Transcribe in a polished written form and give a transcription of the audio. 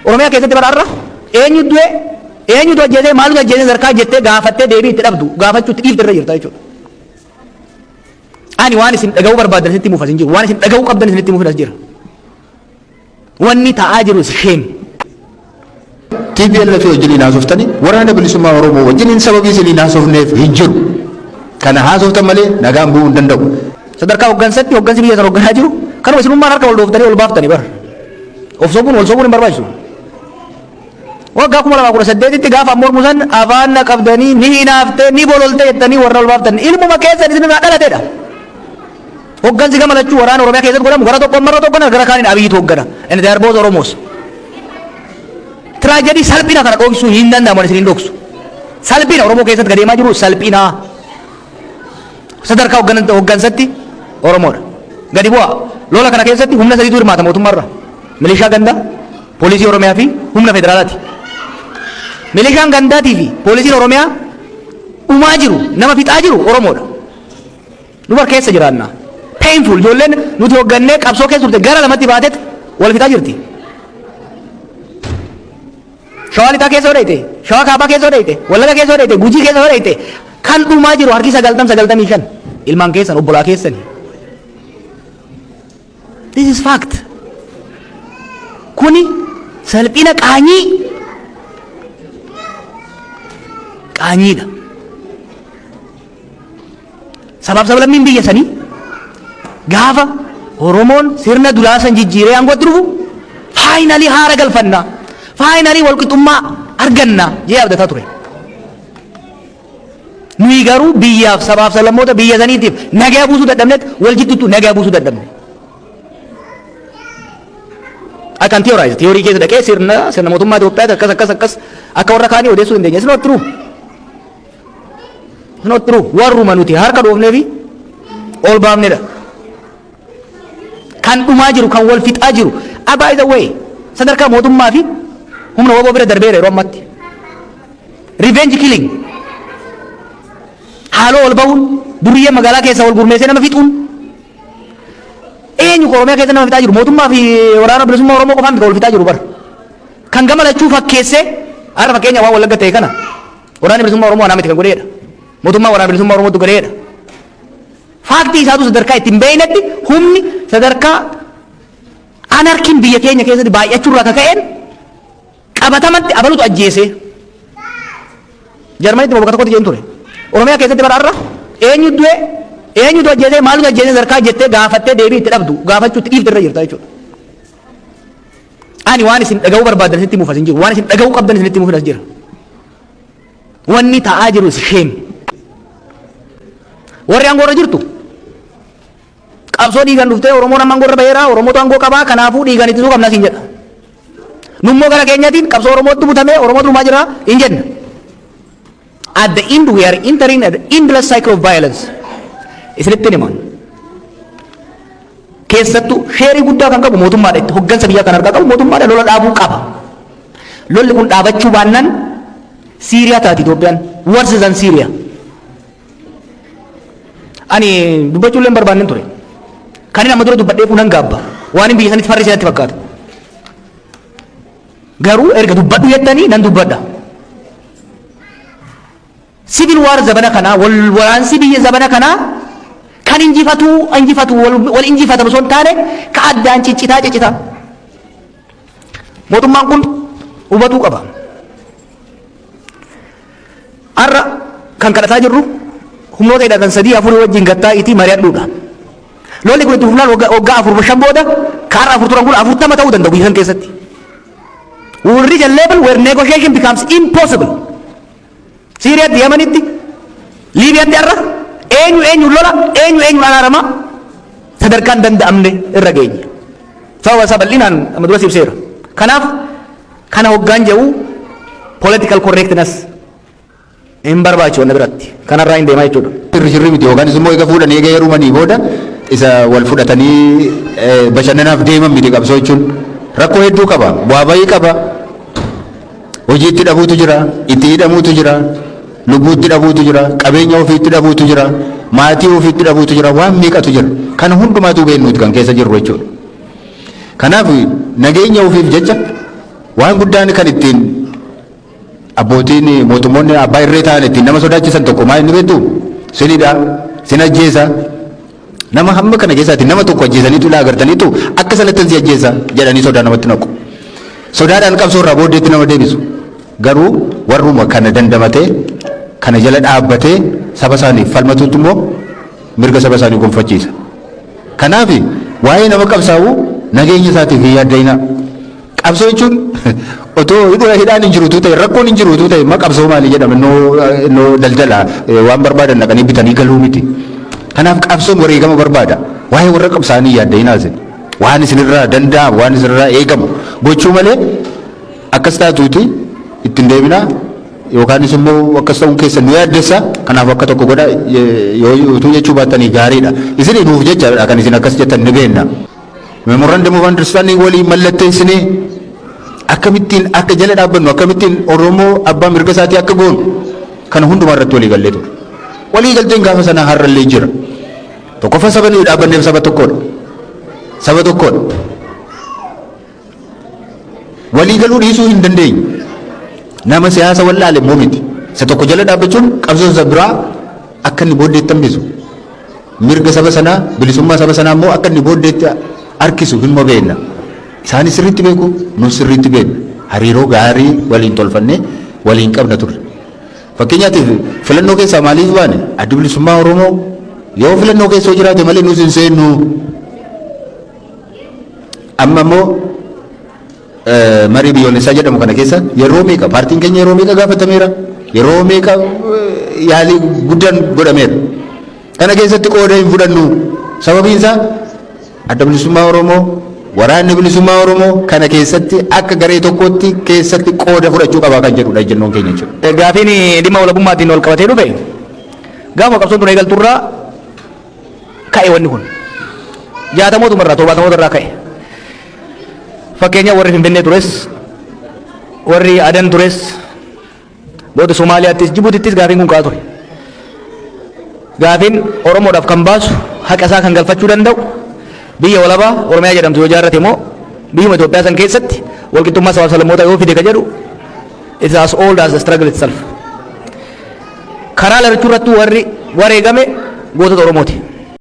Oromiyaa keessatti baraarra eenyutu ajjeesee maaltu ajjeesee sarkaa jettee gaafattee deebii itti dhabdu gaafachuutti dhiifte irra jirta jechuudha. Ani waan isin dhaga'uu barbaadan isinitti himuuf asin jiru waan isin dhaga'uu qabdan isinitti himuuf as jira. Wanni ta'aa jiru sheem. TPLF wajjiniin haasoftanii waraana bilisummaa Oromoo wajjiniin sababii isiniin haasofneef hin jiru. Kana haasoftan malee nagaan bu'uu hin danda'u. Sadarkaa hoggansi biyya sana hogganaa jiru kanuma isinummaan harka wal dhooftanii ol baaftanii bara. Of sobuun wal sobuun hin barbaachisu. Waggaa 2018tti gaafa mormu san afaan na qabdanii ni hinaaftee ni bololtee jettanii warra ol baaftan ilmuma keessan isin irraa dhalateedha. Hoggansi gama lachuu waraana Oromiyaa keessatti godhamu gara tokko marra tokko gara kaaniin Abiyyiitu hoggana. Inni darboota Oromoos. Tiraajedii salphina kana dhoksuu hin danda'amu isin hin dhoksu. Salphina Oromoo keessatti gadeemaa jiru salphina. Sadarkaa hoggansatti Oromoodha. Gadi bu'aa lola kana keessatti humna sadiitu hirmaata mootummaarra. Milishaa gandaa, poolisii Oromiyaa fi humna federaalaati. Milishaan gandaatii fi poolisiin Oromiyaa dhumaa jiru nama fixaa jiru Oromoodha. Dubar keessa jiraanna. Painful ijoolleen nuti hoggannee qabsoo keessa turte gara lamatti baatetti wal fixaa jirti. Shawaa lixaa keessa hodhayte, shawaa kaabaa keessa hodhayte, wallaga keessa hodhayte, gujii keessa hodhayte kan dhumaa jiru harki 95 ilmaan keessan obbolaa keessani. This is fact. Kuni salphina qaanyiidha. Sabab sablammiin biyya sanii gaafa Oromoon sirna dulaasan jijjiiree aangootti dhufu faayinalii haara galfannaa faayinalii walqixxummaa argannaa jee abdataa ture. Nuyi garuu biyyaaf sabaaf sablammoota biyya saniitiif nagaa buusuu dadhabnetti wal jidduu nagaa buusuu dadhabne. I can theorize. Theory keessa dhaqee sirna mootummaa Itoophiyaa akkas akka warra kaanii odeessuu dandeenya. It's not true. It's not true. Warruma nuti harka dhoofnee fi ol baafnedha. Kan dhumaa jiru kan wal fixaa jiru. By the way, sadarkaa mootummaa fi humna waboo bira darbeera yeroo ammatti. Revenge killing. Haaloo ol bahuun duriyyee magaalaa keessa wal gurmeessee nama fixuun. Eenyu Oromiyaa keessa nama fixaa jiru mootummaa fi waraana bilisummaa Oromoo qofaan wal fixaa jiru bara. Kan gama lachuu fakkeessee har'a fakkeenya waan wallagga ta'e kana waraana bilisummaa Oromoo anaa miti kan godheedha. Mootummaa waraana bilisummaa Oromootu godheedha. Faaktii isaatu sadarkaa ittiin beeynetti humni sadarkaa anarkiin biyya keenya keessatti baay'achuurraa akka ka'een qabatamatti abalutu ajjeesee. Jarmanitti bakka tokkotti jeen ture. Oromiyaa keessatti baraarra eenyutu ajjeesee maaltu ajjeesee sarkaa jettee gaafattee deebii itti dhabdu gaafachuutti dhiifte irra jirta jechuudha. Ani waan isin dhaga'uu barbaadan isinitti himuuf asin jiru waan isin dhaga'uu qabdan isinitti himuuf as jira. Wanni ta'aa jiru sheem. Warri aangoo irra jirtu qabsoo dhiigan dhuftee Oromoon amma aangoo irra baheera Oromootu aangoo qabaa kanaafuu dhiigan ittisuu qabna siin jedha. Nummoo gara keenyaatiin qabsoo Oromootti butamee Oromootu dhumaa jira hin jenna. At the end we are entering an endless cycle of violence. Isinitti himan. Keessattuu sheerii guddaa kan qabu mootummaadha itti hoggansa biyyaa kan argaa qabu mootummaadha lola dhaabuu qaba. Lolli kun dhaabachuu baannaan Siiriyaa taati Itoophiyaan worse than Syria. Ani dubbachuullee hin barbaanne ture. Kan inni amma dura dubbadhee fuudhan gaabba. Waan hin biyya sanitti farri isinitti fakkaata. Garuu erga dubbadhu jettanii nan dubbadha. Civil war zabana kana waraansi biyya zabana kana kan injifatu wal injifatamu son taane ka addaan ciccitaa. Mootummaan kun hubatuu qaba. Har'a kan kadhataa jirru humnoota hidhatan 3-4 wajjin gattaa itti mari'adhuudha. Lolli kun itti fufnaan waggaa 4-5 booda ka har'a 4 turan kun 40 ta'uu danda'u biyya san keessatti. We will reach a level where negotiation becomes impossible. Siiriyaatti, Yamanitti, Liibiyaatti har'a eenyu lola eenyu araarama sadarkaan danda'amne irra geenya. Sababa isaa bal'inaan amma dura ibseera. Kanaaf kana hoggaan jedhu political correctness hin barbaachisu wanna biratti kanarraa hin deemaa jechuudha. Shirri miti yookaan immoo egaa fuudhanii egaa heerumanii booda isa wal fudhatanii bashannanaaf deeman miti qabsoo jechuun rakkoo hedduu qaba bu'aa bayii qaba. Hojii itti dhabuutu jira, itti hidhamuutu jira, lubbuu itti dhabuutu jira, qabeenya ofii itti dhabuutu jira, maatii ofii itti dhabuutu jira, waan meeqatu jira. Kana hundumaatu beennuuti kan keessa jirru jechuudha. Kanaaf nageenya ofiif jecha waan guddaan kan ittiin abbootiin mootummoonni abbaa irree ta'an ittiin nama sodaachisan tokko maa inni beektu sinidha sin ajjeesa nama hamma kana keessaatti nama tokko ajjeesaniitu ilaa agartaniitu akka sanattan si ajjeesa jedhanii sodaa namatti naqu sodaadhaan qabsoo irraa booddeetti nama deebisu garuu warruma kana dandamatee kana jala dhaabbatee saba isaaniif falmatuutti immoo mirga saba isaanii gonfachiisa kanaaf waa'ee nama qabsaa'u nageenya isaatiif hin yaaddayinaa qabsoo jechuun otoo hidhaan hin jiruutu ta'e rakkoon hin jiruutu ta'e ma qabsoo maalii jedhama innoo daldala waan barbaadan dhaqanii bitanii galuu miti kanaaf qabsoon wareegama barbaada waa'ee warra qabsaa'anii yaaddayinaa isin waan isinirraa danda'amu waan isinirraa eegamu gochuu malee akkas taatuuti ittiin deebinaa yookaanis immoo akkas ta'uun keessa nu yaaddessa kanaaf akka tokko godha utuu jechuu baattanii gaariidha isin himuuf jecha kan isin akkas jettan ni beenna memorandum of understanding walii mallatteessinee akkamittiin akka jala dhaabbannu akkamittiin Oromoo abbaa mirga isaatii akka goonu kana hundumaa irratti walii gallee ture walii galteen gaafa sanaa har'allee jira tokkoffaa saba nuyi dhaabbanneef saba tokkodha walii galuu dhiisuu hin dandeenyu nama siyaasa wallaale immoo miti isa tokko jala dhaabbachuun qabsoo isa biraa akka inni booddeetti hambisu mirga saba sanaa bilisummaa saba sanaa immoo akka inni booddeetti harkisu hin mobeenna isaanis sirriitti beeku nus sirriitti beekna hariiroo gaarii waliin tolfannee waliin qabna turre fakkeenyaatiif filannoo keessaa maaliif baane adda bilisummaa Oromoo yoo filannoo keessa jiraate malee nus hin seennu amma immoo marii biyyoolessaa jedhamu kana keessa yeroo meeqa paartiin keenya yeroo meeqa gaafatameera yeroo meeqa yaalii guddaan godhameera kana keessatti qooda hin fudhannu sababiin isaa adda bilisummaa Oromoo waraanni bilisummaa Oromoo kana keessatti akka garee tokkotti keessatti qooda fudhachuu qaba kan jedhudha jennoon keenya jechuudha. Gaafiin dhimma walabummaatiin ol qabatee dhufe gaafa qabsoon ture eegalturraa ka'e wanni kun 60 irraa 70 irraa ka'e. Fakkeenya warri Finfinnee tures warri Adan tures booda Somaaliyaattis Jibuutittis gaafiin kun ka'aa ture. Gaafiin Oromoodhaaf kan baasu haqa isaa kan galfachuu danda'u biyya walabaa Oromiyaa jedhamtu yoo ijaarrate immoo biyyuma Itoophiyaa san keessatti walqixxummaa sabaaf sablammoota yoo fide ka jedhu it is as old as the struggle itself. Karaa lachuu irrattuu warri wareegame gootota Oromooti.